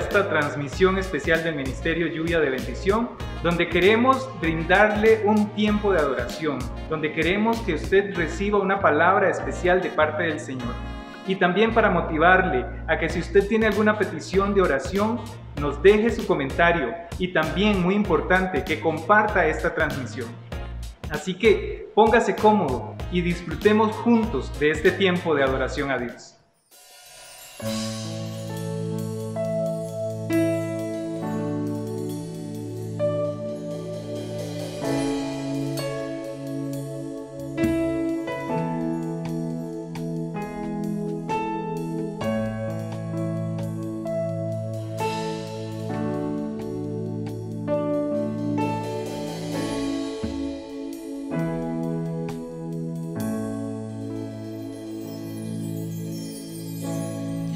esta transmisión especial del Ministerio Lluvia de Bendición, donde queremos brindarle un tiempo de adoración, donde queremos que usted reciba una palabra especial de parte del Señor. Y también para motivarle a que si usted tiene alguna petición de oración, nos deje su comentario y también, muy importante, que comparta esta transmisión. Así que póngase cómodo y disfrutemos juntos de este tiempo de adoración a Dios.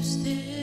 Usted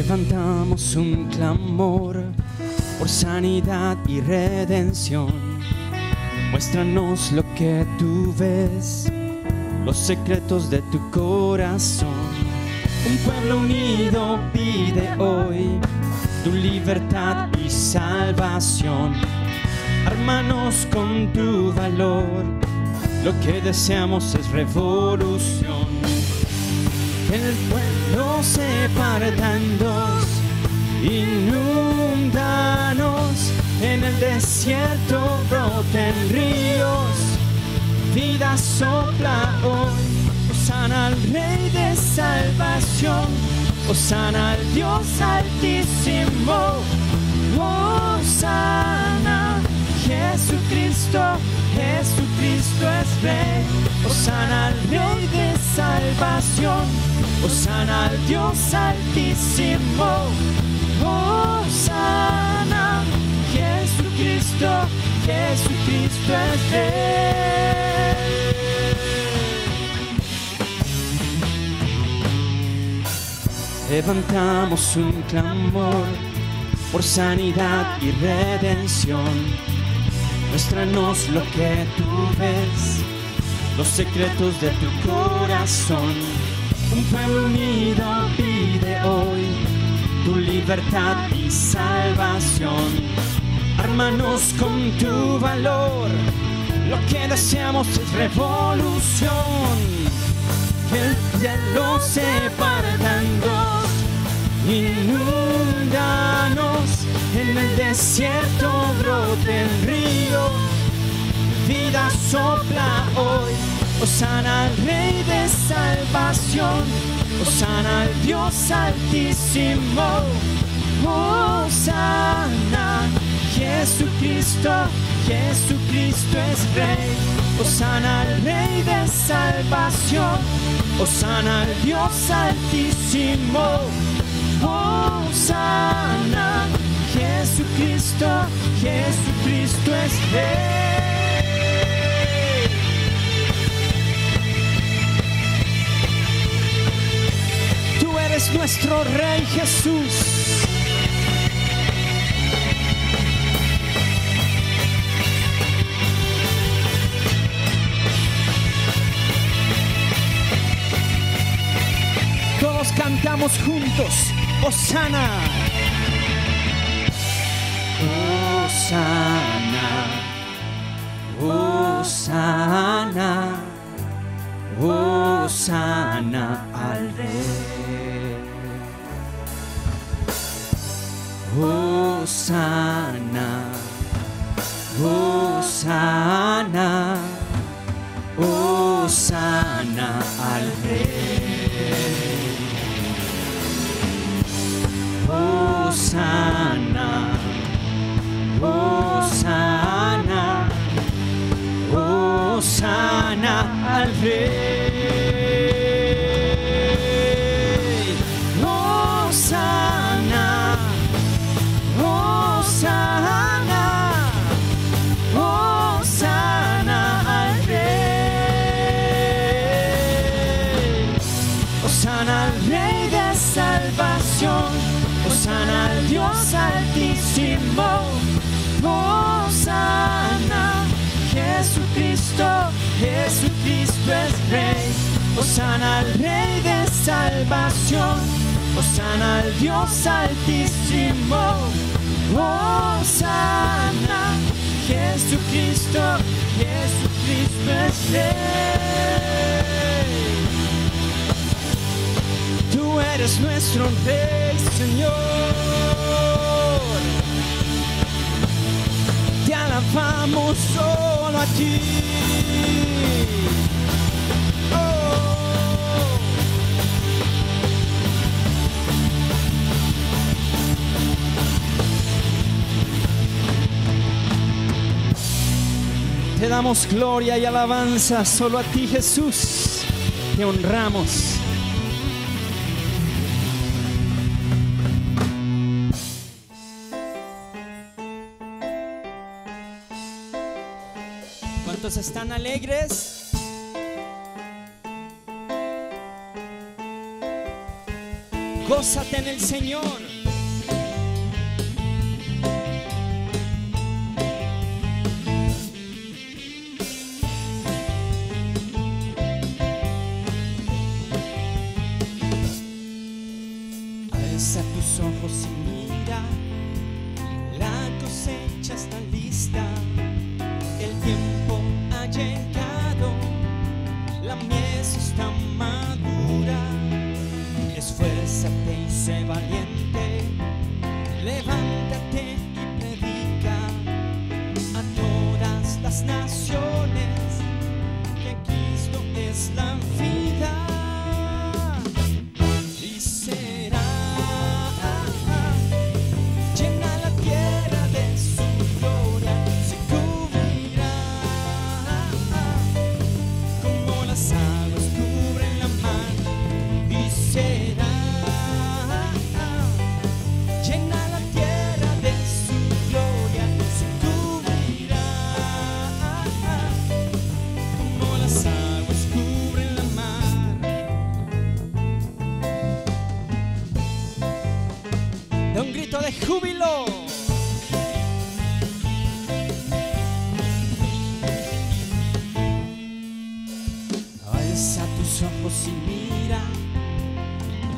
Levantamos un clamor por sanidad y redención. Muéstranos lo que tú ves, los secretos de tu corazón. Un pueblo unido pide hoy tu libertad y salvación. Ármanos con tu valor, lo que deseamos es revolución. El pueblo se parta en dos, inúndanos, en el desierto broten ríos, vida sopla hoy. Hosana al Rey de salvación, hosana al Dios altísimo, hosana, Jesucristo, Jesucristo es Rey. Hosana al Rey de salvación, hosana al Dios altísimo, hosana, Jesucristo, Jesucristo es Rey. Levantamos un clamor por sanidad y redención. Muéstranos lo que tú ves, los secretos de tu corazón. Un pueblo unido pide hoy tu libertad y salvación. Ármanos con tu valor, lo que deseamos es revolución. El cielo se parta en dos, inúndanos, en el desierto broten ríos, vida sopla hoy. Hosana al Rey de salvación, hosana al Dios altísimo, hosana, Jesucristo, Jesucristo es Rey. Hosana al Rey de salvación, hosana al Dios altísimo, hosana, Jesucristo, Jesucristo es Rey. Tú eres nuestro Rey, Jesús. Todos cantamos juntos, hosana. Hosana, hosana, hosana al Rey. Hosana, hosana, hosana al Rey. Hosana, hosana, hosana al Rey. Hosana, hosana, hosana al Rey. Hosana al Rey de salvación, hosana al Dios altísimo, hosana, Jesucristo, Jesucristo es Rey. Hosana al Rey de salvación, hosana al Dios altísimo, hosana, Jesucristo, Jesucristo es Rey. Tú eres nuestro Rey, Señor. Te alabamos solo a ti. Te damos gloria y alabanza solo a ti, Jesús. Te honramos. ¿Cuántos están alegres? Gózate en el Señor. Alza tus ojos y mira, la cosecha está lista, el tiempo ha llegado, la mies está madura. Esfuérzate y sé valiente, levántate y predica a todas las naciones que Cristo es la vida. Y será llena la tierra de su gloria, se cubrirá como las aguas cubren la mar. Y será llena la tierra de su gloria, se cubrirá como las aguas cubren la mar. Da un grito de júbilo. Alza tus ojos y mira,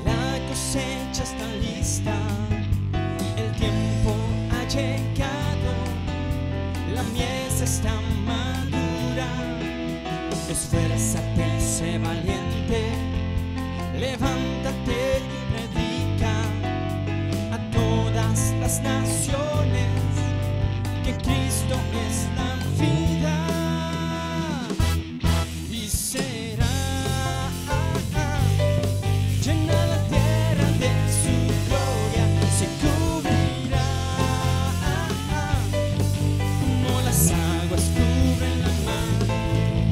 la cosecha está lista, el tiempo ha llegado, la mies está madura. Esfuérzate y sé valiente, levántate y predica a todas las naciones que Cristo es la vida. Y será llena la tierra de su gloria, se cubrirá como las aguas cubren la mar.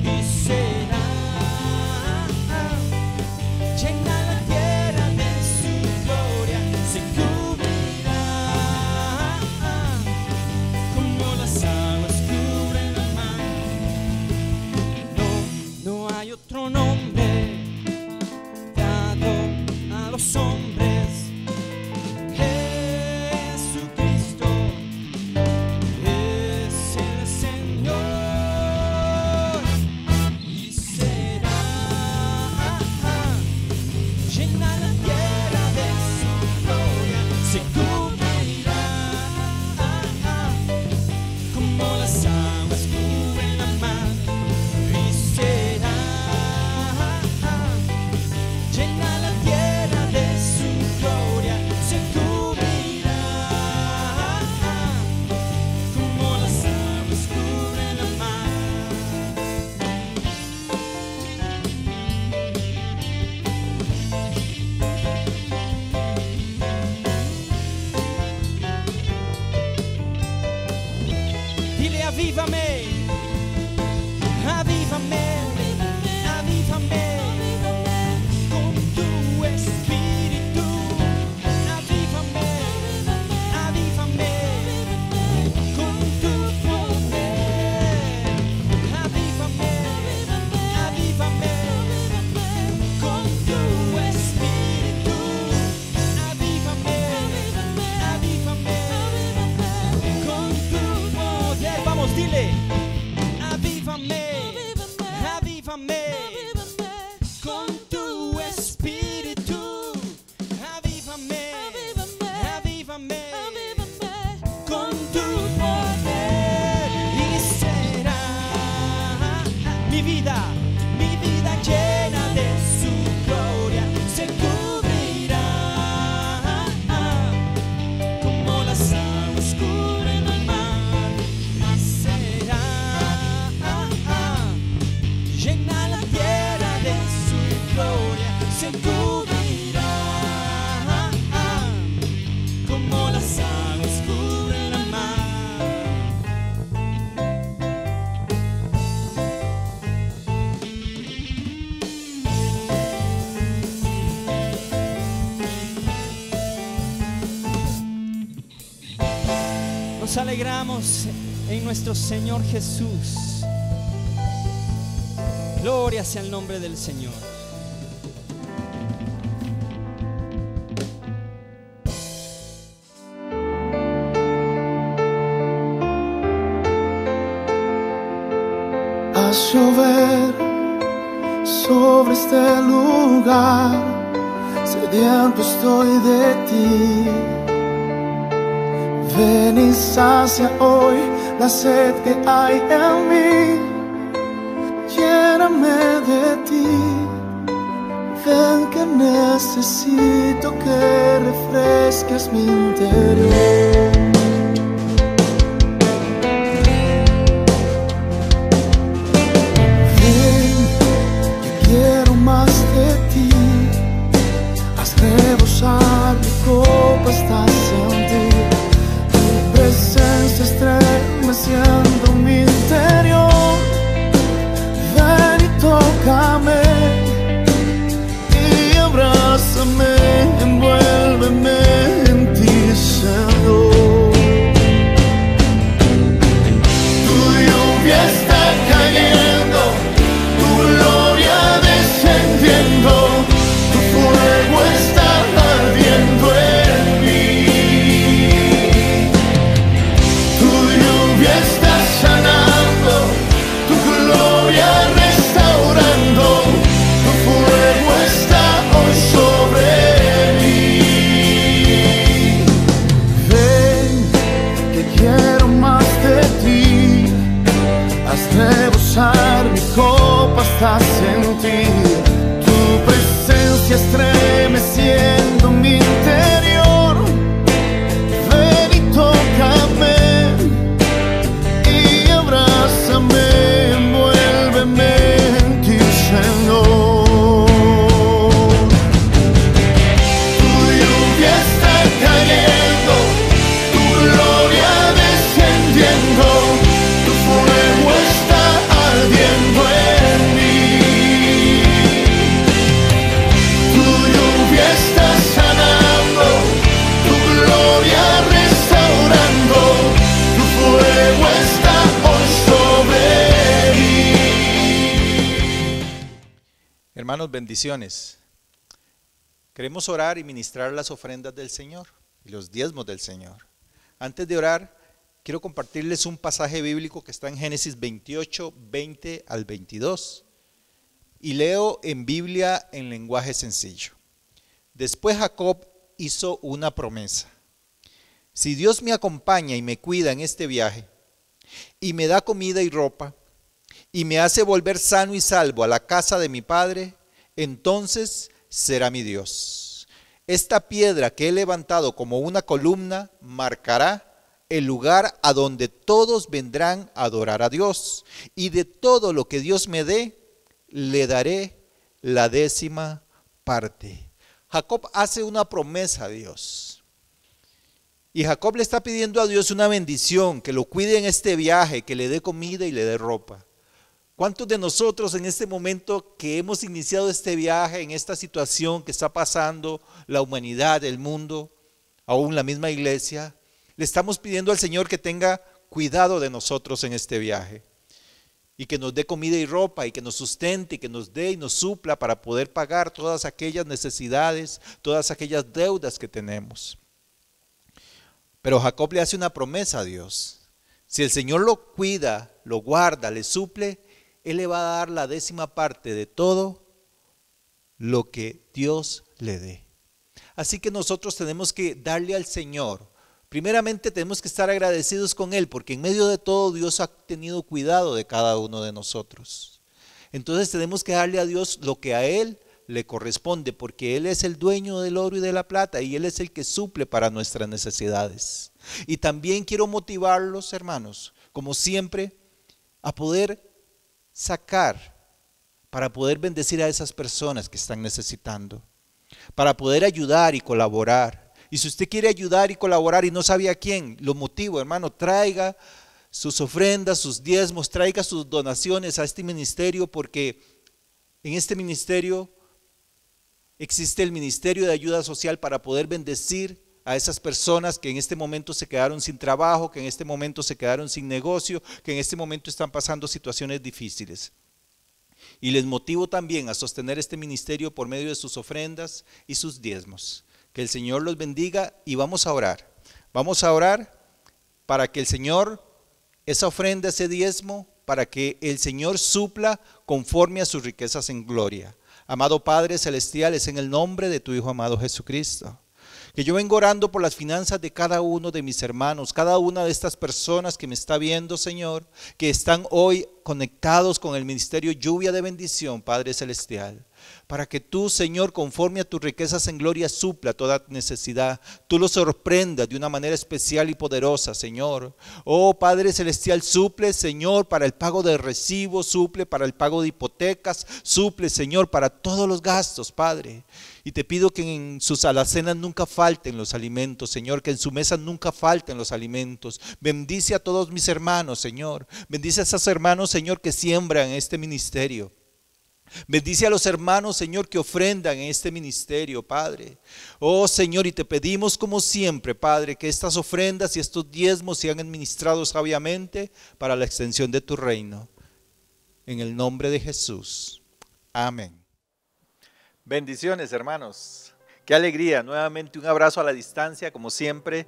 Y será llena la tierra de su gloria, se cubrirá como las aguas cubren la mar. No hay otro nombre dado a los hombres, Jesucristo es el Señor. Y será llena la tierra de su gloria, se cubrirá como las aguas cubren la mar. Y será llena la tierra de su gloria, se cubrirá como las aguas cubren la mar. Dile: avívame, avívame, avívame con tu espíritu. Avívame, avívame con tu poder. Avívame, avívame con tu espíritu. Avívame, avívame con tu poder. Vamos, dile: avívame, avívame con tu espíritu. Avívame, avívame con tu poder. Y será mi vida llena de su gloria, se cubrirá como las aguas cubren el mar. Y será llena la tierra de su gloria, se cubrirá como las aguas cubren la mar. Nos alegramos en nuestro Señor Jesús. Gloria sea el nombre del Señor. Haz llover sobre este lugar, sediento estoy de ti. Ven y sacia hoy la sed que hay en mí, lléname de ti. Ven que necesito que refresques mi interior. Rebosar mi copa hasta sentir tu presencia estremeciendo mi interior. Ven y tócame y abrázame, envuélveme en ti, Señor. Tu lluvia está cayendo, tu gloria descendiendo, tu fuego está ardiendo en mí. Tu lluvia está sanando, tu gloria restaurando, tu fuego está hoy sobre mí. Ven, que quiero más de ti. Haz rebosar mi copa hasta sentir tu presencia estremeciendo mi interior. Ven y tócame y abrázame, envuélveme en ti, Señor. Tu lluvia está cayendo, tu gloria descendiendo, tu fuego está ardiendo en mí. Tu lluvia está sanando, tu gloria restaurando, tu fuego está hoy sobre mí. Hermanos, bendiciones. Queremos orar y ministrar las ofrendas del Señor y los diezmos del Señor. Antes de orar, quiero compartirles un pasaje bíblico que está en Génesis 28, 20 al 22. Y leo en Biblia en lenguaje sencillo. Después Jacob hizo una promesa. Si Dios me acompaña y me cuida en este viaje, y me da comida y ropa, y me hace volver sano y salvo a la casa de mi padre, entonces será mi Dios. Esta piedra que he levantado como una columna marcará el lugar a donde todos vendrán a adorar a Dios, y de todo lo que Dios me dé, le daré la 10ª parte. Jacob hace una promesa a Dios. Y Jacob le está pidiendo a Dios una bendición, que lo cuide en este viaje, que le dé comida y le dé ropa. ¿Cuántos de nosotros en este momento que hemos iniciado este viaje, en esta situación que está pasando la humanidad, el mundo, aún la misma iglesia, le estamos pidiendo al Señor que tenga cuidado de nosotros en este viaje? Y que nos dé comida y ropa, y que nos sustente, y que nos dé y nos supla para poder pagar todas aquellas necesidades, todas aquellas deudas que tenemos. Pero Jacob le hace una promesa a Dios. Si el Señor lo cuida, lo guarda, le suple, Él le va a dar la 10ª parte de todo lo que Dios le dé. Así que nosotros tenemos que darle al Señor. Primeramente tenemos que estar agradecidos con Él, porque en medio de todo Dios ha tenido cuidado de cada uno de nosotros. Entonces tenemos que darle a Dios lo que a Él le corresponde, porque Él es el dueño del oro y de la plata, y Él es el que suple para nuestras necesidades. Y también quiero motivarlos, hermanos, como siempre, a poder sacar, para poder bendecir a esas personas que están necesitando, para poder ayudar y colaborar. Y si usted quiere ayudar y colaborar y no sabe a quién, lo motivo, hermano, traiga sus ofrendas, sus diezmos, traiga sus donaciones a este ministerio, porque en este ministerio existe el Ministerio de Ayuda Social para poder bendecir a esas personas que en este momento se quedaron sin trabajo, que en este momento se quedaron sin negocio, que en este momento están pasando situaciones difíciles. Y les motivo también a sostener este ministerio por medio de sus ofrendas y sus diezmos. Que el Señor los bendiga y vamos a orar. Vamos a orar para que el Señor, esa ofrenda, ese diezmo, para que el Señor supla conforme a sus riquezas en gloria. Amado Padre Celestial, es en el nombre de tu Hijo amado Jesucristo que yo vengo orando por las finanzas de cada uno de mis hermanos, cada una de estas personas que me está viendo, Señor, que están hoy conectados con el ministerio Lluvia de Bendición, Padre Celestial. Para que tú, Señor, conforme a tus riquezas en gloria, supla toda necesidad. Tú los sorprendas de una manera especial y poderosa, Señor. Oh Padre Celestial, suple, Señor, para el pago de recibos, suple para el pago de hipotecas, suple, Señor, para todos los gastos, Padre. Y te pido que en sus alacenas nunca falten los alimentos, Señor, que en su mesa nunca falten los alimentos. Bendice a todos mis hermanos, Señor. Bendice a esos hermanos, Señor, que siembran en este ministerio. Bendice a los hermanos, Señor, que ofrendan en este ministerio, Padre. Oh, Señor, y te pedimos como siempre, Padre, que estas ofrendas y estos diezmos sean administrados sabiamente para la extensión de tu reino. En el nombre de Jesús. Amén. Bendiciones, hermanos. Qué alegría, nuevamente un abrazo a la distancia, como siempre.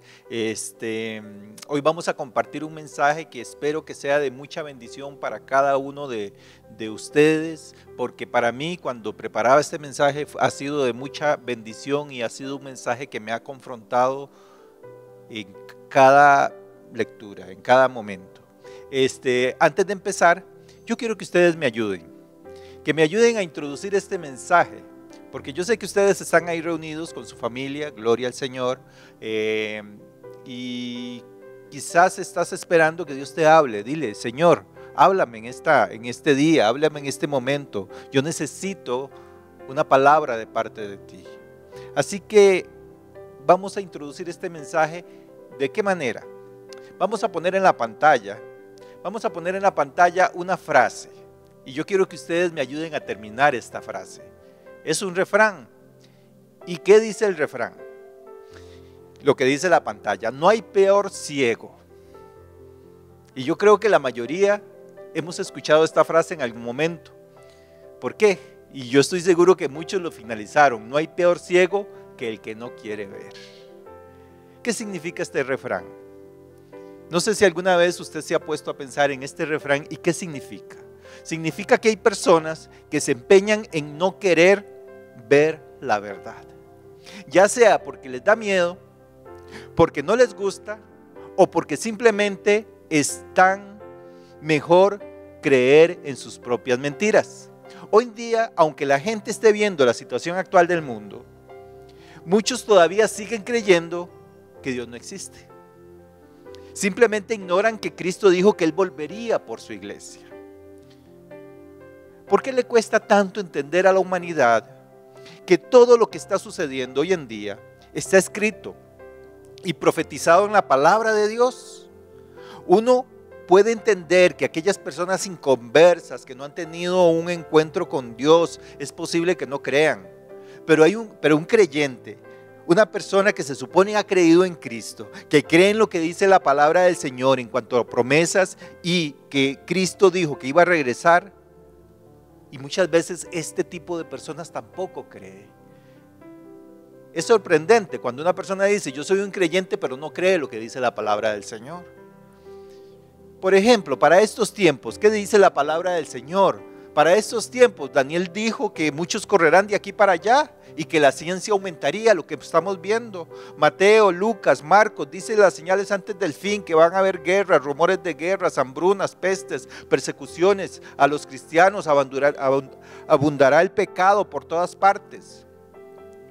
Hoy vamos a compartir un mensaje que espero que sea de mucha bendición para cada uno de ustedes, porque para mí cuando preparaba este mensaje ha sido de mucha bendición y ha sido un mensaje que me ha confrontado en cada lectura, en cada momento. Antes de empezar, yo quiero que ustedes me ayuden a introducir este mensaje. Porque yo sé que ustedes están ahí reunidos con su familia, gloria al Señor, y quizás estás esperando que Dios te hable. Dile, Señor, háblame en este día, háblame en este momento. Yo necesito una palabra de parte de ti. Así que vamos a introducir este mensaje. ¿De qué manera? Vamos a poner en la pantalla una frase. Y yo quiero que ustedes me ayuden a terminar esta frase. Es un refrán. ¿Y qué dice el refrán? Lo que dice la pantalla: no hay peor ciego. Y yo creo que la mayoría hemos escuchado esta frase en algún momento. ¿Por qué? Y yo estoy seguro que muchos lo finalizaron: no hay peor ciego que el que no quiere ver. ¿Qué significa este refrán? No sé si alguna vez usted se ha puesto a pensar en este refrán y qué significa. Significa que hay personas que se empeñan en no querer ver la verdad, ya sea porque les da miedo, porque no les gusta o porque simplemente están mejor creer en sus propias mentiras. Hoy en día, aunque la gente esté viendo la situación actual del mundo, muchos todavía siguen creyendo que Dios no existe. Simplemente ignoran que Cristo dijo que Él volvería por su iglesia. ¿Por qué le cuesta tanto entender a la humanidad que todo lo que está sucediendo hoy en día está escrito y profetizado en la palabra de Dios? Uno puede entender que aquellas personas inconversas que no han tenido un encuentro con Dios, es posible que no crean, pero un creyente, una persona que se supone ha creído en Cristo, que cree en lo que dice la palabra del Señor en cuanto a promesas y que Cristo dijo que iba a regresar. Y muchas veces este tipo de personas tampoco cree. Es sorprendente cuando una persona dice: yo soy un creyente, pero no cree lo que dice la palabra del Señor. Por ejemplo, para estos tiempos, ¿qué dice la palabra del Señor? Para estos tiempos, Daniel dijo que muchos correrán de aquí para allá y que la ciencia aumentaría, lo que estamos viendo. Mateo, Lucas, Marcos, dice las señales antes del fin, que van a haber guerras, rumores de guerras, hambrunas, pestes, persecuciones. A los cristianos abundará el pecado por todas partes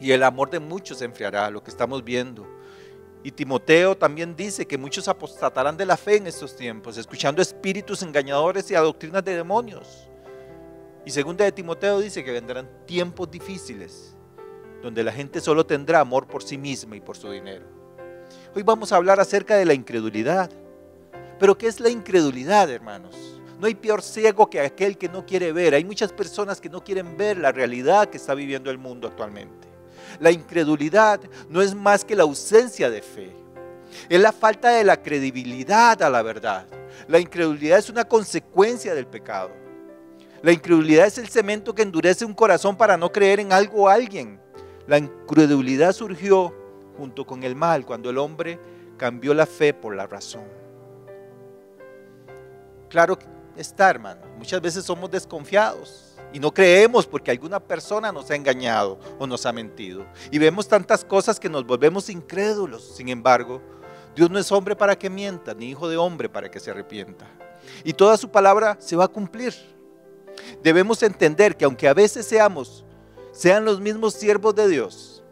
y el amor de muchos se enfriará, lo que estamos viendo. Y Timoteo también dice que muchos apostatarán de la fe en estos tiempos, escuchando espíritus engañadores y a doctrinas de demonios. Y segunda de Timoteo dice que vendrán tiempos difíciles, donde la gente solo tendrá amor por sí misma y por su dinero. Hoy vamos a hablar acerca de la incredulidad. ¿Pero qué es la incredulidad, hermanos? No hay peor ciego que aquel que no quiere ver. Hay muchas personas que no quieren ver la realidad que está viviendo el mundo actualmente. La incredulidad no es más que la ausencia de fe. Es la falta de la credibilidad a la verdad. La incredulidad es una consecuencia del pecado. La incredulidad es el cemento que endurece un corazón para no creer en algo o alguien. La incredulidad surgió junto con el mal cuando el hombre cambió la fe por la razón. Claro, está, hermano. Muchas veces somos desconfiados y no creemos porque alguna persona nos ha engañado o nos ha mentido. Y vemos tantas cosas que nos volvemos incrédulos. Sin embargo, Dios no es hombre para que mienta, ni hijo de hombre para que se arrepienta. Y toda su palabra se va a cumplir. Debemos entender que aunque a veces sean los mismos siervos de Dios,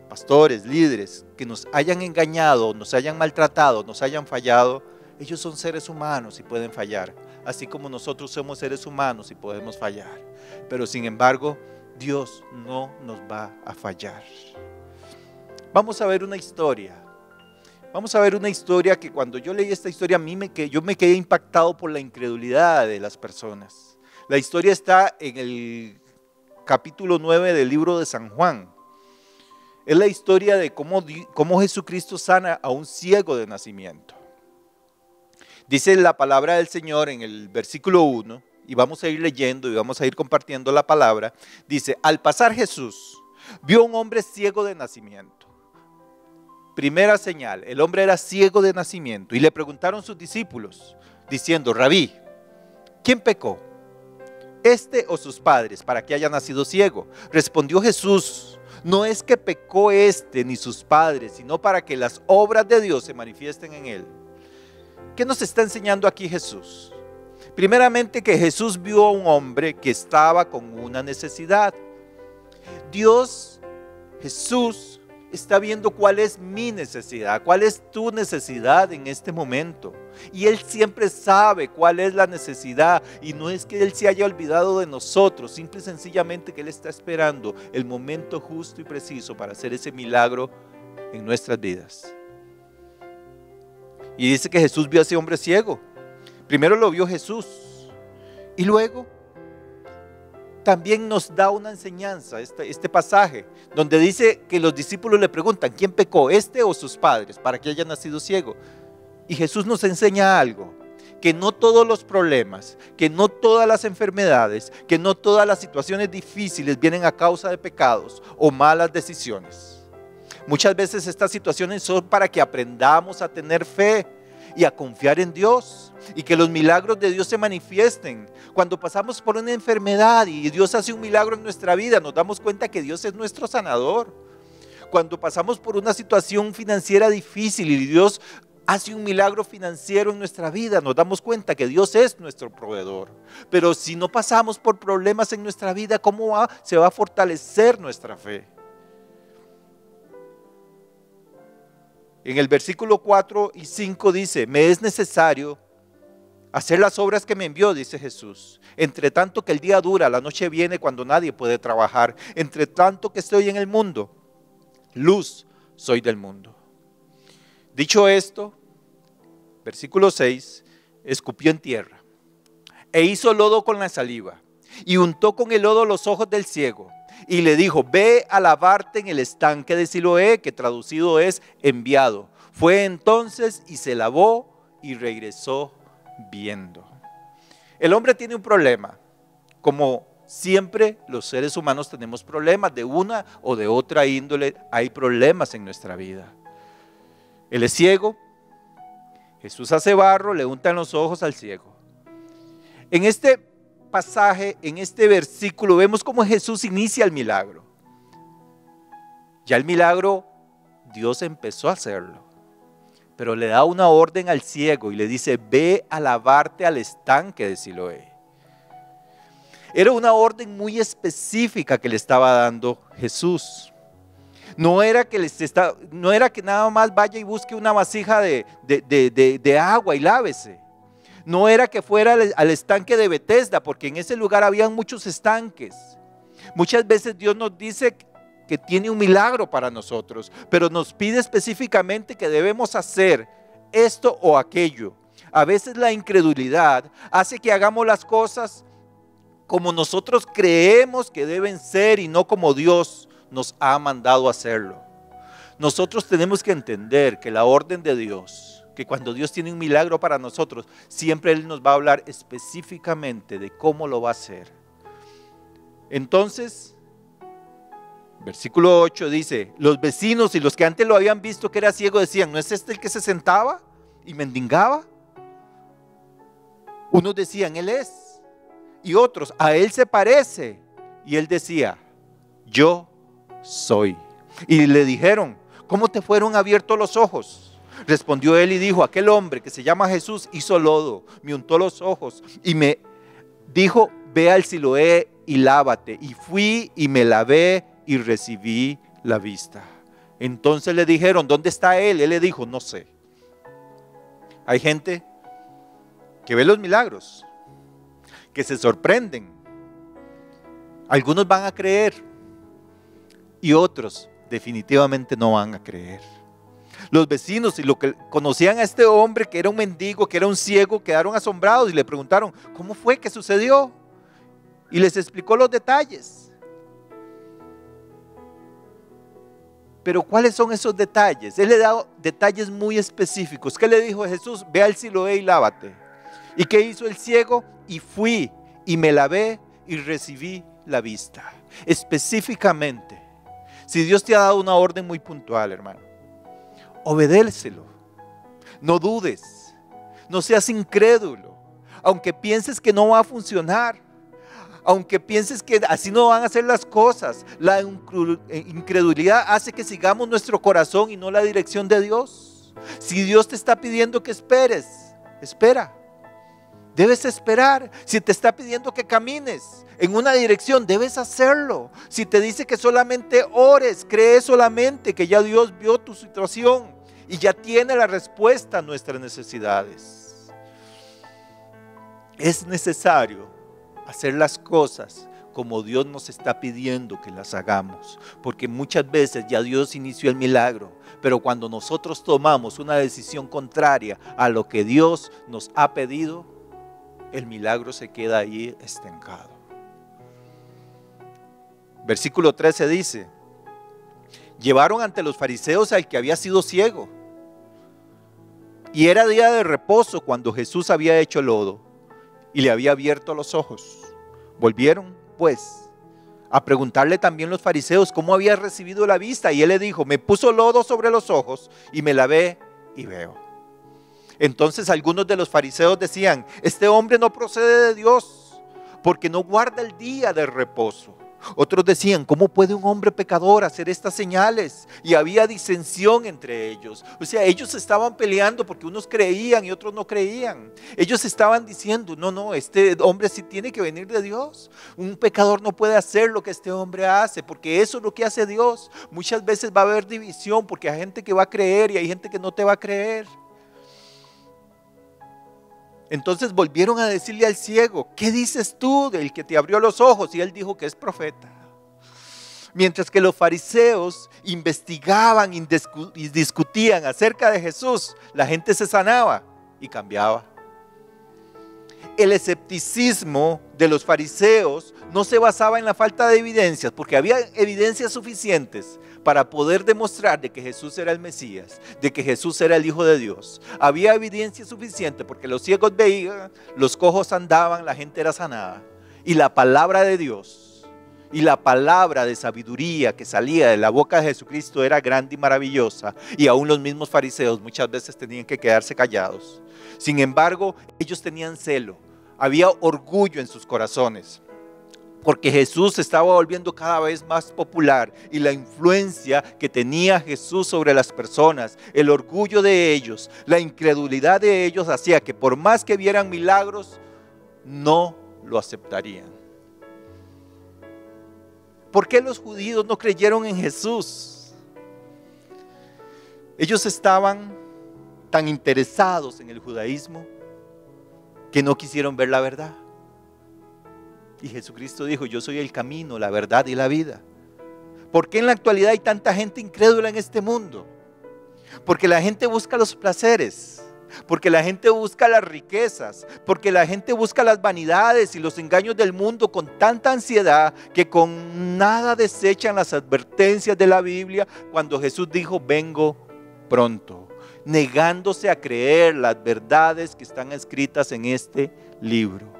pastores, líderes, que nos hayan engañado, nos hayan maltratado, nos hayan fallado, ellos son seres humanos y pueden fallar, así como nosotros somos seres humanos y podemos fallar. Pero sin embargo, Dios no nos va a fallar. Vamos a ver una historia. Vamos a ver una historia que cuando yo leí esta historia, yo me quedé impactado por la incredulidad de las personas. La historia está en el capítulo 9 del libro de San Juan. Es la historia de cómo Jesucristo sana a un ciego de nacimiento. Dice la palabra del Señor en el versículo 1, y vamos a ir leyendo y vamos a ir compartiendo la palabra. Dice, al pasar Jesús, vio a un hombre ciego de nacimiento. Primera señal, el hombre era ciego de nacimiento. Y le preguntaron sus discípulos, diciendo, Rabí, ¿quién pecó? ¿Este o sus padres, para que haya nacido ciego? Respondió Jesús, no es que pecó este ni sus padres, sino para que las obras de Dios se manifiesten en él. ¿Qué nos está enseñando aquí Jesús? Primeramente que Jesús vio a un hombre que estaba con una necesidad. Jesús está viendo cuál es mi necesidad, cuál es tu necesidad en este momento. Y Él siempre sabe cuál es la necesidad. Y no es que Él se haya olvidado de nosotros, simple y sencillamente que Él está esperando el momento justo y preciso para hacer ese milagro en nuestras vidas. Y dice que Jesús vio a ese hombre ciego. Primero lo vio Jesús. Y luego también nos da una enseñanza este pasaje, donde dice que los discípulos le preguntan, ¿quién pecó, este o sus padres, para que haya nacido ciego? Y Jesús nos enseña algo, que no todos los problemas, que no todas las enfermedades, que no todas las situaciones difíciles vienen a causa de pecados o malas decisiones. Muchas veces estas situaciones son para que aprendamos a tener fe y a confiar en Dios y que los milagros de Dios se manifiesten. Cuando pasamos por una enfermedad y Dios hace un milagro en nuestra vida, nos damos cuenta que Dios es nuestro sanador. Cuando pasamos por una situación financiera difícil y Dios hace un milagro financiero en nuestra vida, nos damos cuenta que Dios es nuestro proveedor. Pero si no pasamos por problemas en nuestra vida, ¿cómo se va a fortalecer nuestra fe? En el versículo 4 y 5 dice, me es necesario hacer las obras que me envió, dice Jesús. Entre tanto que el día dura, la noche viene cuando nadie puede trabajar. Entre tanto que estoy en el mundo, luz soy del mundo. Dicho esto, versículo 6, escupió en tierra e hizo lodo con la saliva y untó con el lodo los ojos del ciego. Y le dijo, ve a lavarte en el estanque de Siloé, que traducido es enviado. Fue entonces y se lavó y regresó viendo. El hombre tiene un problema. Como siempre los seres humanos tenemos problemas de una o de otra índole. Hay problemas en nuestra vida. Él es ciego. Jesús hace barro, le untan los ojos al ciego. En este pasaje, en este versículo, vemos cómo Jesús inicia el milagro. Ya el milagro, Dios empezó a hacerlo, pero le da una orden al ciego y le dice, ve a lavarte al estanque de Siloé. Era una orden muy específica que le estaba dando Jesús. No era que nada más vaya y busque una vasija de agua y lávese. No era que fuera al estanque de Betesda, porque en ese lugar habían muchos estanques. Muchas veces Dios nos dice que tiene un milagro para nosotros, pero nos pide específicamente que debemos hacer esto o aquello. A veces la incredulidad hace que hagamos las cosas como nosotros creemos que deben ser y no como Dios nos ha mandado hacerlo. Nosotros tenemos que entender que la orden de Dios, que cuando Dios tiene un milagro para nosotros, siempre Él nos va a hablar específicamente de cómo lo va a hacer. Entonces, versículo 8 dice, los vecinos y los que antes lo habían visto que era ciego decían, ¿no es este el que se sentaba y mendigaba? Unos decían, Él es. Y otros, a Él se parece. Y Él decía, yo soy. Y le dijeron, ¿cómo te fueron abiertos los ojos? Respondió Él y dijo, aquel hombre que se llama Jesús hizo lodo, me untó los ojos y me dijo, ve al Siloé y lávate. Y fui y me lavé y recibí la vista. Entonces le dijeron, ¿dónde está Él? Él le dijo, no sé. Hay gente que ve los milagros, que se sorprenden. Algunos van a creer y otros definitivamente no van a creer. Los vecinos y los que conocían a este hombre que era un mendigo, que era un ciego, quedaron asombrados y le preguntaron, ¿cómo fue que sucedió? Y les explicó los detalles. Pero ¿cuáles son esos detalles? Él le da detalles muy específicos. ¿Qué le dijo Jesús? Ve al Siloé y lávate. ¿Y qué hizo el ciego? Y fui y me lavé y recibí la vista. Específicamente, si Dios te ha dado una orden muy puntual, hermano, obedécelo. No dudes, no seas incrédulo, aunque pienses que no va a funcionar, aunque pienses que así no van a ser las cosas. La incredulidad hace que sigamos nuestro corazón y no la dirección de Dios. Si Dios te está pidiendo que esperes, espera. Debes esperar. Si te está pidiendo que camines en una dirección, debes hacerlo. Si te dice que solamente ores, cree solamente que ya Dios vio tu situación y ya tiene la respuesta a nuestras necesidades. Es necesario hacer las cosas como Dios nos está pidiendo que las hagamos, porque muchas veces ya Dios inició el milagro, pero cuando nosotros tomamos una decisión contraria a lo que Dios nos ha pedido, el milagro se queda ahí estancado. Versículo 13 dice, llevaron ante los fariseos al que había sido ciego, y era día de reposo cuando Jesús había hecho lodo y le había abierto los ojos. Volvieron pues a preguntarle también los fariseos cómo había recibido la vista, y él le dijo, me puso lodo sobre los ojos y me lavé y veo. Entonces algunos de los fariseos decían, este hombre no procede de Dios, porque no guarda el día de reposo. Otros decían, ¿cómo puede un hombre pecador hacer estas señales? Y había disensión entre ellos. O sea, ellos estaban peleando porque unos creían y otros no creían. Ellos estaban diciendo, no, este hombre sí tiene que venir de Dios. Un pecador no puede hacer lo que este hombre hace, porque eso es lo que hace Dios. Muchas veces va a haber división, porque hay gente que va a creer y hay gente que no te va a creer. Entonces volvieron a decirle al ciego, ¿qué dices tú del que te abrió los ojos? Y él dijo que es profeta. Mientras que los fariseos investigaban y discutían acerca de Jesús, la gente se sanaba y cambiaba. El escepticismo de los fariseos no se basaba en la falta de evidencias, porque había evidencias suficientes para poder demostrar de que Jesús era el Mesías, de que Jesús era el Hijo de Dios. Había evidencia suficiente porque los ciegos veían, los cojos andaban, la gente era sanada. Y la palabra de Dios y la palabra de sabiduría que salía de la boca de Jesucristo era grande y maravillosa. Y aún los mismos fariseos muchas veces tenían que quedarse callados. Sin embargo, ellos tenían celo, había orgullo en sus corazones, porque Jesús se estaba volviendo cada vez más popular, y la influencia que tenía Jesús sobre las personas, el orgullo de ellos, la incredulidad de ellos hacía que por más que vieran milagros, no lo aceptarían. ¿Por qué los judíos no creyeron en Jesús? Ellos estaban tan interesados en el judaísmo que no quisieron ver la verdad. Y Jesucristo dijo, yo soy el camino, la verdad y la vida. ¿Por qué en la actualidad hay tanta gente incrédula en este mundo? Porque la gente busca los placeres, porque la gente busca las riquezas, porque la gente busca las vanidades y los engaños del mundo con tanta ansiedad que con nada desechan las advertencias de la Biblia cuando Jesús dijo, vengo pronto, negándose a creer las verdades que están escritas en este libro.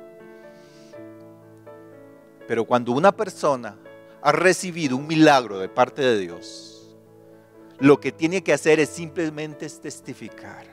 Pero cuando una persona ha recibido un milagro de parte de Dios, lo que tiene que hacer es simplemente testificar.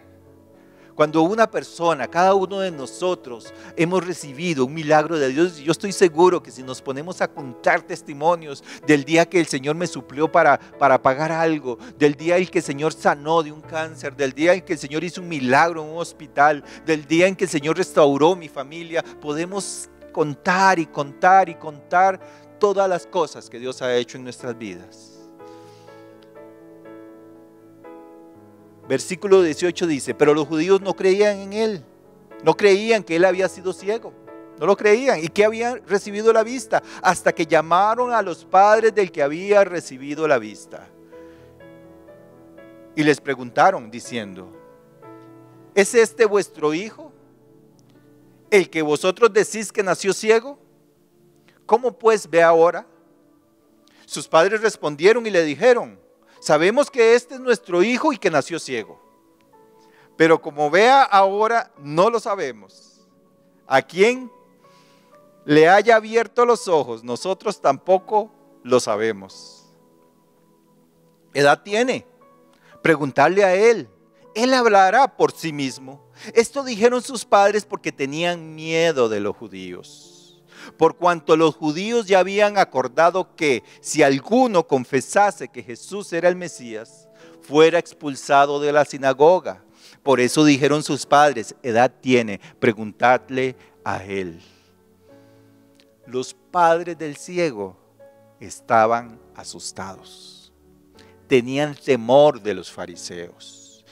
Cuando una persona, cada uno de nosotros, hemos recibido un milagro de Dios, yo estoy seguro que si nos ponemos a contar testimonios del día que el Señor me suplió para pagar algo, del día en que el Señor sanó de un cáncer, del día en que el Señor hizo un milagro en un hospital, del día en que el Señor restauró mi familia, podemos contar y contar y contar todas las cosas que Dios ha hecho en nuestras vidas. Versículo 18 dice, pero los judíos no creían en él, no creían que él había sido ciego, no lo creían y que había recibido la vista, hasta que llamaron a los padres del que había recibido la vista. Y les preguntaron diciendo, ¿es este vuestro hijo, el que vosotros decís que nació ciego? ¿Cómo pues ve ahora? Sus padres respondieron y le dijeron, sabemos que este es nuestro hijo y que nació ciego, pero como vea ahora no lo sabemos. A quien le haya abierto los ojos, nosotros tampoco lo sabemos. ¿Edad tiene? Preguntarle a él, él hablará por sí mismo. Esto dijeron sus padres porque tenían miedo de los judíos. Por cuanto los judíos ya habían acordado que si alguno confesase que Jesús era el Mesías, fuera expulsado de la sinagoga. Por eso dijeron sus padres, edad tiene, preguntadle a él. Los padres del ciego estaban asustados. Tenían temor de los fariseos.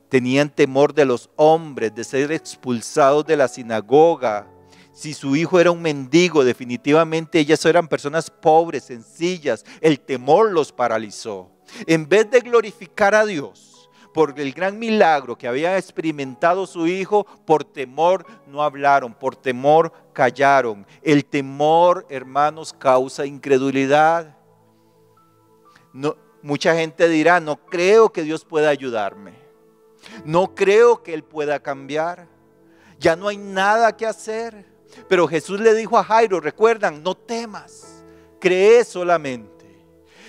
Tenían temor de los hombres, de ser expulsados de la sinagoga. Si su hijo era un mendigo, definitivamente ellas eran personas pobres, sencillas. El temor los paralizó. En vez de glorificar a Dios por el gran milagro que había experimentado su hijo, por temor no hablaron, por temor callaron. El temor, hermanos, causa incredulidad. No, mucha gente dirá, no creo que Dios pueda ayudarme. No creo que Él pueda cambiar. Ya no hay nada que hacer. Pero Jesús le dijo a Jairo, recuerdan, no temas, cree solamente.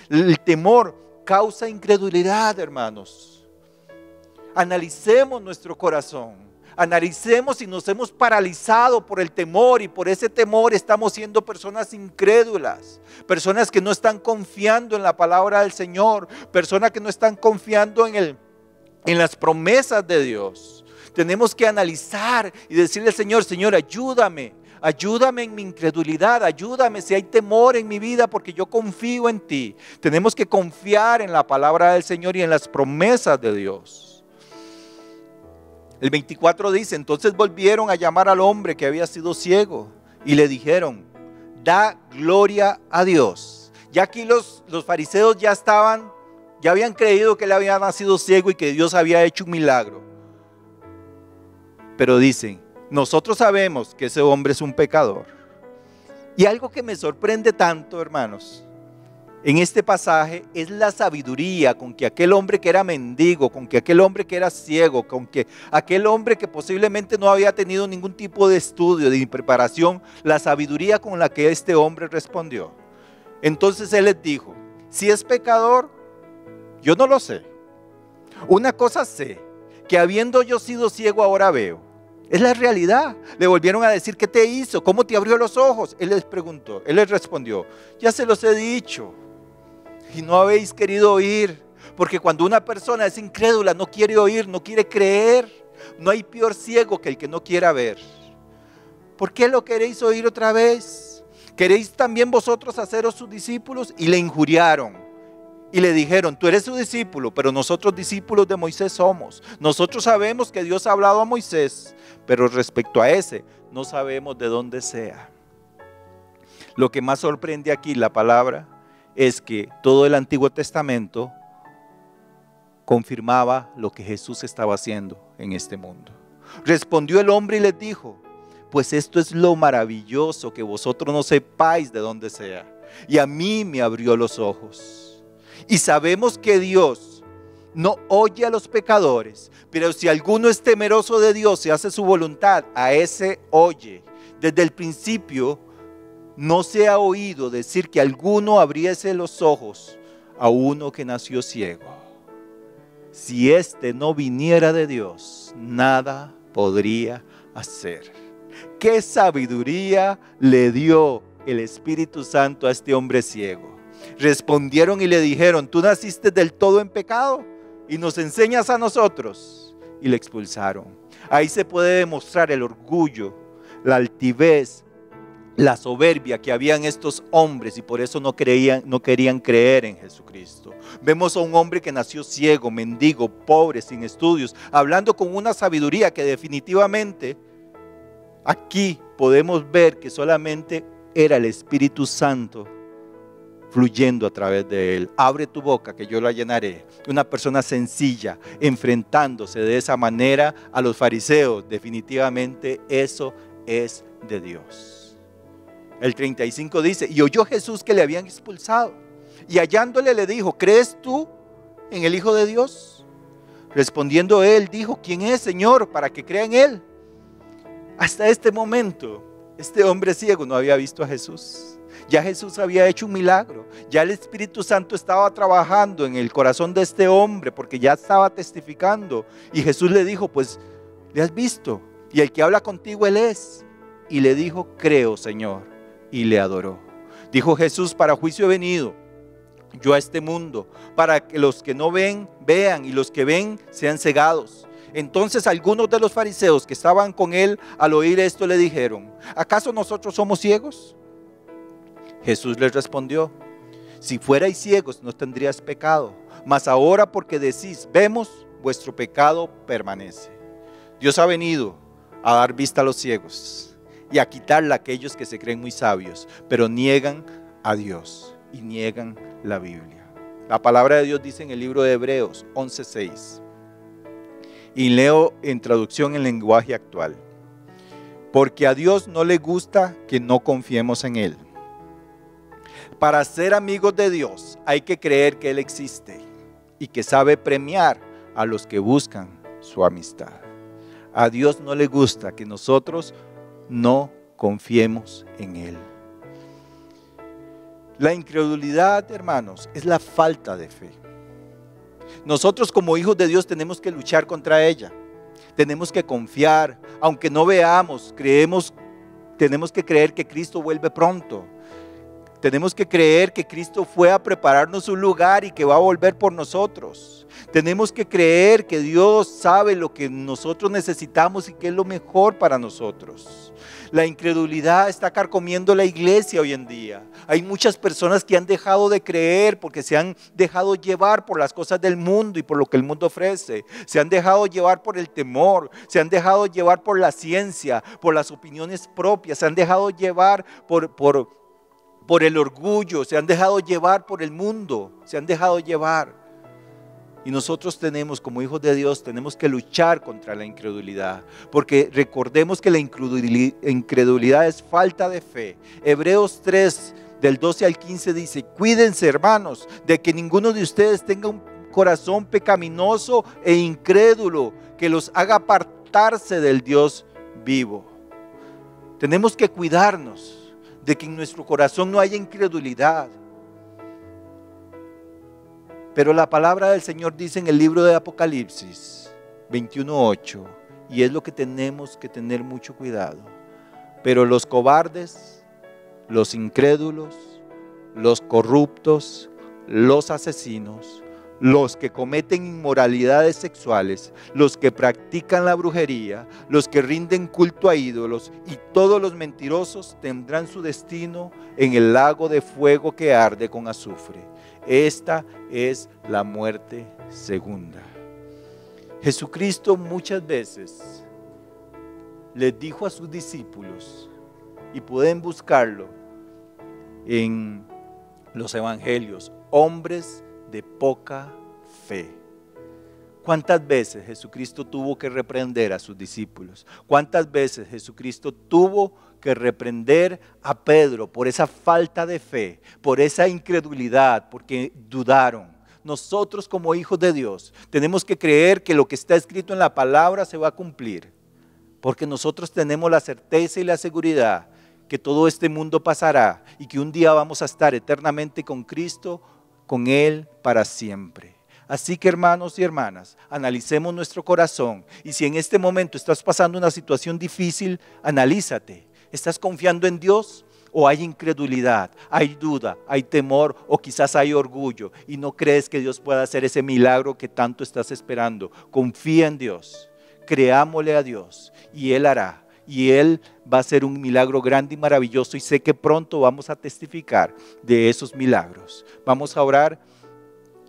El temor causa incredulidad, hermanos. Analicemos nuestro corazón, analicemos si nos hemos paralizado por el temor y por ese temor estamos siendo personas incrédulas, personas que no están confiando en la palabra del Señor, personas que no están confiando en las promesas de Dios. Tenemos que analizar y decirle al Señor, Señor, ayúdame en mi incredulidad, ayúdame si hay temor en mi vida porque yo confío en ti. Tenemos que confiar en la palabra del Señor y en las promesas de Dios. El 24 dice, entonces volvieron a llamar al hombre que había sido ciego y le dijeron, da gloria a Dios. Ya aquí los fariseos ya habían creído que él había nacido ciego y que Dios había hecho un milagro. Pero dicen, nosotros sabemos que ese hombre es un pecador. Y algo que me sorprende tanto, hermanos, en este pasaje es la sabiduría con que aquel hombre que era mendigo, con que aquel hombre que era ciego, con que aquel hombre que posiblemente no había tenido ningún tipo de estudio, de preparación, la sabiduría con la que este hombre respondió. Entonces él les dijo, si es pecador, yo no lo sé. Una cosa sé, que habiendo yo sido ciego ahora veo. Es la realidad. Le volvieron a decir, ¿qué te hizo? ¿Cómo te abrió los ojos? Él les respondió, ya se los he dicho y no habéis querido oír. Porque cuando una persona es incrédula, no quiere oír, no quiere creer, no hay peor ciego que el que no quiera ver. ¿Por qué lo queréis oír otra vez? ¿Queréis también vosotros haceros sus discípulos? Y le injuriaron. Y le dijeron, tú eres su discípulo, pero nosotros discípulos de Moisés somos. Nosotros sabemos que Dios ha hablado a Moisés, pero respecto a ese, no sabemos de dónde sea. Lo que más sorprende aquí la palabra es que todo el Antiguo Testamento confirmaba lo que Jesús estaba haciendo en este mundo. Respondió el hombre y les dijo, pues esto es lo maravilloso, que vosotros no sepáis de dónde sea. Y a mí me abrió los ojos. Y sabemos que Dios no oye a los pecadores, pero si alguno es temeroso de Dios y hace su voluntad, a ese oye. Desde el principio no se ha oído decir que alguno abriese los ojos a uno que nació ciego. Si éste no viniera de Dios, Dios nada podría hacer. ¿Qué sabiduría le dio el Espíritu Santo a este hombre ciego? Respondieron y le dijeron: tú naciste del todo en pecado y nos enseñas a nosotros. Y le expulsaron. Ahí se puede demostrar el orgullo, la altivez, la soberbia que habían estos hombres, y por eso no querían creer en Jesucristo. Vemos a un hombre que nació ciego, mendigo, pobre, sin estudios, hablando con una sabiduría que definitivamente aquí podemos ver que solamente era el Espíritu Santo fluyendo a través de él. Abre tu boca que yo la llenaré. Una persona sencilla, enfrentándose de esa manera a los fariseos. Definitivamente eso es de Dios. El 35 dice: y oyó Jesús que le habían expulsado, y hallándole le dijo: ¿crees tú en el Hijo de Dios? Respondiendo él, dijo: ¿quién es, Señor, para que crea en él? Hasta este momento, este hombre ciego no había visto a Jesús. Ya Jesús había hecho un milagro. Ya el Espíritu Santo estaba trabajando en el corazón de este hombre, porque ya estaba testificando. Y Jesús le dijo: pues, ¿le has visto? Y el que habla contigo, él es. Y le dijo: creo, Señor. Y le adoró. Dijo Jesús: para juicio he venido yo a este mundo, para que los que no ven, vean, y los que ven, sean cegados. Entonces algunos de los fariseos que estaban con él, al oír esto, le dijeron: ¿acaso nosotros somos ciegos? Jesús les respondió: si fuerais ciegos no tendrías pecado, mas ahora porque decís vemos, vuestro pecado permanece. Dios ha venido a dar vista a los ciegos y a quitarla a aquellos que se creen muy sabios, pero niegan a Dios y niegan la Biblia. La palabra de Dios dice en el libro de Hebreos 11:6, y leo en traducción en lenguaje actual: porque a Dios no le gusta que no confiemos en Él. Para ser amigos de Dios hay que creer que Él existe y que sabe premiar a los que buscan su amistad. A Dios no le gusta que nosotros no confiemos en Él. La incredulidad, hermanos, es la falta de fe. Nosotros como hijos de Dios tenemos que luchar contra ella. Tenemos que confiar, aunque no veamos, tenemos que creer que Cristo vuelve pronto. Tenemos que creer que Cristo fue a prepararnos un lugar y que va a volver por nosotros. Tenemos que creer que Dios sabe lo que nosotros necesitamos y que es lo mejor para nosotros. La incredulidad está carcomiendo la iglesia hoy en día. Hay muchas personas que han dejado de creer porque se han dejado llevar por las cosas del mundo y por lo que el mundo ofrece. Se han dejado llevar por el temor, se han dejado llevar por la ciencia, por las opiniones propias, se han dejado llevar por el orgullo, se han dejado llevar por el mundo, se han dejado llevar. Y nosotros como hijos de Dios, tenemos que luchar contra la incredulidad, porque recordemos que la incredulidad es falta de fe. Hebreos 3, del 12 al 15 dice: cuídense, hermanos, de que ninguno de ustedes tenga un corazón pecaminoso e incrédulo que los haga apartarse del Dios vivo. Tenemos que cuidarnos de que en nuestro corazón no haya incredulidad. Pero la palabra del Señor dice en el libro de Apocalipsis 21:8, y es lo que tenemos que tener mucho cuidado: pero los cobardes, los incrédulos, los corruptos, los asesinos, los que cometen inmoralidades sexuales, los que practican la brujería, los que rinden culto a ídolos y todos los mentirosos tendrán su destino en el lago de fuego que arde con azufre. Esta es la muerte segunda. Jesucristo muchas veces les dijo a sus discípulos, y pueden buscarlo en los evangelios: hombres de poca fe. ¿Cuántas veces Jesucristo tuvo que reprender a sus discípulos? ¿Cuántas veces Jesucristo tuvo que reprender a Pedro por esa falta de fe, por esa incredulidad, porque dudaron? Nosotros como hijos de Dios tenemos que creer que lo que está escrito en la palabra se va a cumplir, porque nosotros tenemos la certeza y la seguridad que todo este mundo pasará y que un día vamos a estar eternamente con Cristo, con Él para siempre. Así que hermanos y hermanas, analicemos nuestro corazón. Y si en este momento estás pasando una situación difícil, analízate. ¿Estás confiando en Dios? ¿O hay incredulidad, hay duda, hay temor o quizás hay orgullo y no crees que Dios pueda hacer ese milagro que tanto estás esperando? Confía en Dios, creámosle a Dios y Él hará. Y Él va a hacer un milagro grande y maravilloso y sé que pronto vamos a testificar de esos milagros. Vamos a orar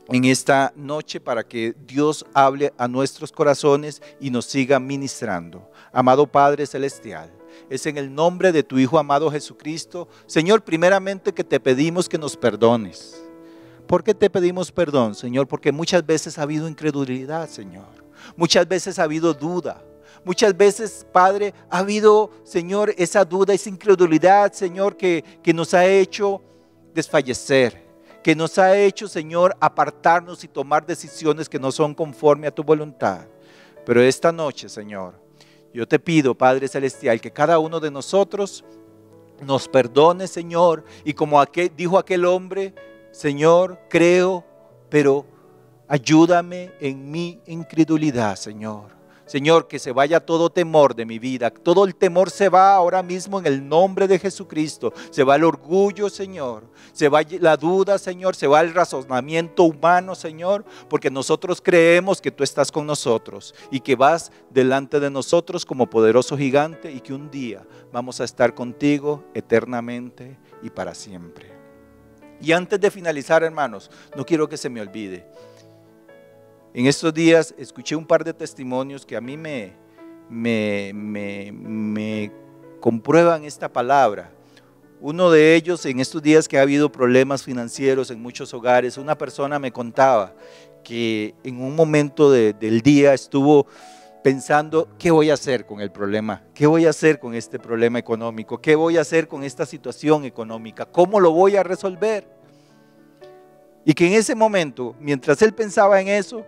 en esta noche para que Dios hable a nuestros corazones y nos siga ministrando. Amado Padre Celestial, es en el nombre de tu Hijo amado Jesucristo, Señor, primeramente que te pedimos que nos perdones. ¿Por qué te pedimos perdón, Señor? Porque muchas veces ha habido incredulidad, Señor. Muchas veces ha habido duda. Muchas veces, Padre, ha habido, Señor, esa duda, esa incredulidad, Señor, que nos ha hecho desfallecer, que nos ha hecho, Señor, apartarnos y tomar decisiones que no son conforme a tu voluntad. Pero esta noche, Señor, yo te pido, Padre Celestial, que cada uno de nosotros nos perdone, Señor, y como dijo aquel hombre, Señor, creo, pero ayúdame en mi incredulidad, Señor. Señor, que se vaya todo temor de mi vida. Todo el temor se va ahora mismo en el nombre de Jesucristo. Se va el orgullo, Señor. Se va la duda, Señor. Se va el razonamiento humano, Señor. Porque nosotros creemos que tú estás con nosotros y que vas delante de nosotros como poderoso gigante y que un día vamos a estar contigo eternamente y para siempre. Y antes de finalizar, hermanos, no quiero que se me olvide. En estos días escuché un par de testimonios que a mí me comprueban esta palabra. Uno de ellos, en estos días que ha habido problemas financieros en muchos hogares, una persona me contaba que en un momento del día estuvo pensando, ¿qué voy a hacer con el problema? ¿Qué voy a hacer con este problema económico? ¿Qué voy a hacer con esta situación económica? ¿Cómo lo voy a resolver? Y que en ese momento, mientras él pensaba en eso,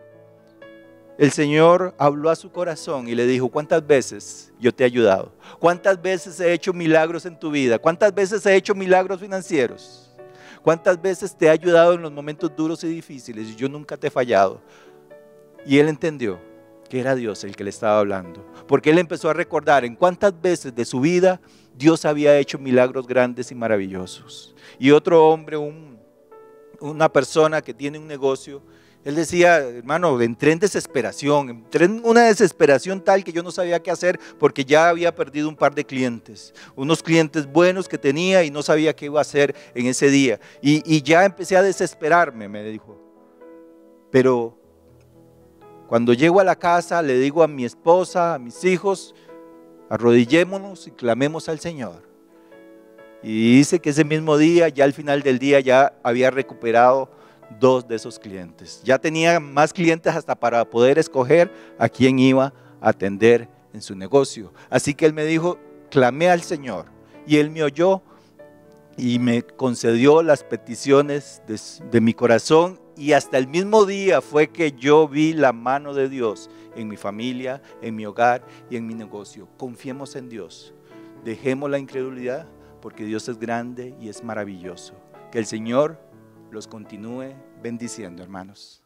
el Señor habló a su corazón y le dijo, ¿cuántas veces yo te he ayudado? ¿Cuántas veces he hecho milagros en tu vida? ¿Cuántas veces he hecho milagros financieros? ¿Cuántas veces te he ayudado en los momentos duros y difíciles? Y yo nunca te he fallado. Y él entendió que era Dios el que le estaba hablando. Porque él empezó a recordar en cuántas veces de su vida Dios había hecho milagros grandes y maravillosos. Y otro hombre, una persona que tiene un negocio, él decía, hermano, entré en desesperación, entré en una desesperación tal que yo no sabía qué hacer porque ya había perdido un par de clientes, unos clientes buenos que tenía y no sabía qué iba a hacer en ese día. Y ya empecé a desesperarme, me dijo. Pero cuando llego a la casa le digo a mi esposa, a mis hijos, arrodillémonos y clamemos al Señor. Y dice que ese mismo día, ya al final del día, ya había recuperado 2 de esos clientes. Ya tenía más clientes hasta para poder escoger a quién iba a atender en su negocio. Así que él me dijo, clamé al Señor y Él me oyó y me concedió las peticiones de mi corazón. Y hasta el mismo día fue que yo vi la mano de Dios en mi familia, en mi hogar y en mi negocio. Confiemos en Dios. Dejemos la incredulidad porque Dios es grande y es maravilloso. Que el Señor los continúe bendiciendo, hermanos.